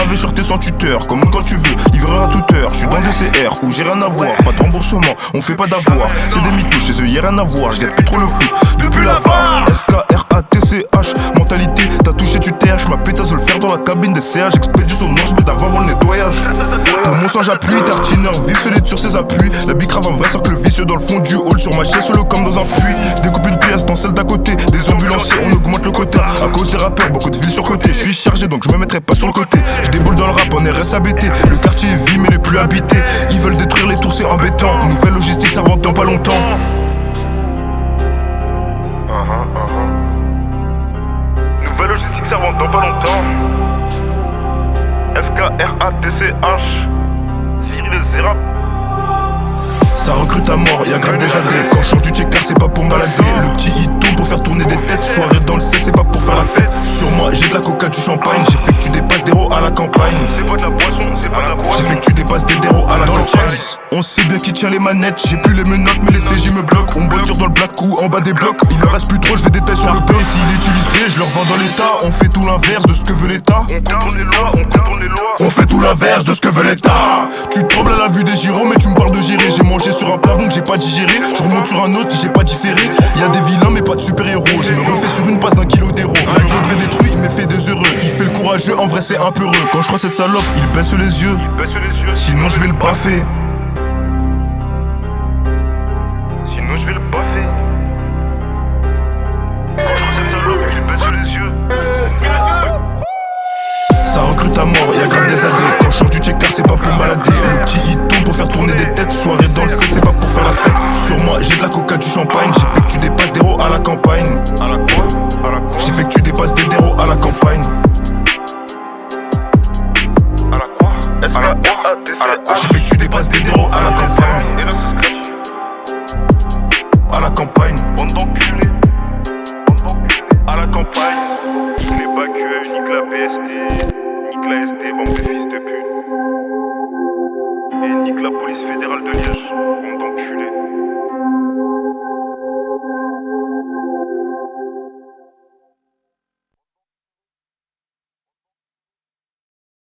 AV shorté sans tuteur, comme quand tu veux, livreur à toute heure. J'suis dans des CR où j'ai rien à voir, pas de remboursement, on fait pas d'avoir. C'est des mythos, chez eux y'a rien à voir, j'gagne plus trop le foot depuis la VAR. SKRATCH, mentalité, t'as touché tu TH, ma pétasse veut le faire dans la cabine des CH. Expédie son noir, j'pète avant le nettoyage. Pour mon sang j'appuie, tartineur, vive solide sur ses appuis. La bicrave un vrai cercle vicieux dans le fond du hall, sur ma chaise solo comme dans un puits. J'découpe une pièce dans celle d'à côté, des ambulanciers, on augmente le quota. À cause des rappeurs, beaucoup de villes sur côté, j'suis chargé donc je me mettrai pas sur le côté. J'déboule dans le rap en RSABT, le quartier est vide mais n'est plus habité. Ils veulent détruire les tours, c'est embêtant. Nouvelle logistique, ça vend dans pas longtemps. Nouvelle logistique, ça vend dans pas longtemps. SKRATCH, Cyril Zera. Ça recrute à mort, y'a grave des AD. Quand je sors du checker, c'est pas pour me balader. Le petit il tourne pour faire tourner des têtes. Soirée dans le C, c'est pas pour faire la fête. Sur moi, j'ai de la coca, du champagne. J'ai fait que tu dépasses des héros à la campagne. C'est pas de la boisson, c'est pas de la boisson. J'ai fait que tu dépasses des héros à la campagne. On sait bien qui tient les manettes. J'ai plus les menottes, mais les CJ me bloquent. On voiture dans le black ou en bas des blocs. Il leur reste plus trop, je vais détailler sur le P. S'il est utilisé, je le revends dans l'état. On fait tout l'inverse de ce que veut l'état. On contourne les lois, on contourne les lois. On fait tout l'inverse de ce que veut l'état. Tu trembles à la vue des gyros, mais tu me parles de gérer. J'ai mangé sur un plafond que j'ai pas digéré. Je remonte sur un autre que j'ai pas différé. Y'a des vilains mais pas de super-héros. Je me refais sur une passe d'1 kilo d'héros. La gueule détruit, il me fait des heureux. Il fait le courageux, en vrai c'est un peu heureux. Quand je crois cette salope, il baisse les yeux. Sinon je vais le baffer. Sinon je vais le baffer. Quand je crois cette salope, il baisse les yeux. Ça recrute à mort, y'a grave des AD. Quand je sors du checker, c'est pas pour me balader. Le petit il tourne pour faire tourner des têtes. Soirée dans le C, c'est pas pour faire la fête. Sur moi, j'ai de la coca, du champagne. J'ai fait que tu dépasses des héros à la campagne. J'ai fait que tu dépasses des héros à la campagne. J'ai fait que tu dépasses des héros à la campagne. À la campagne. Bande d'enculés. À la campagne. Les BAQE, nique la BST. Nique la SD, bande de fils de pute. Et nique la police fédérale de Liège.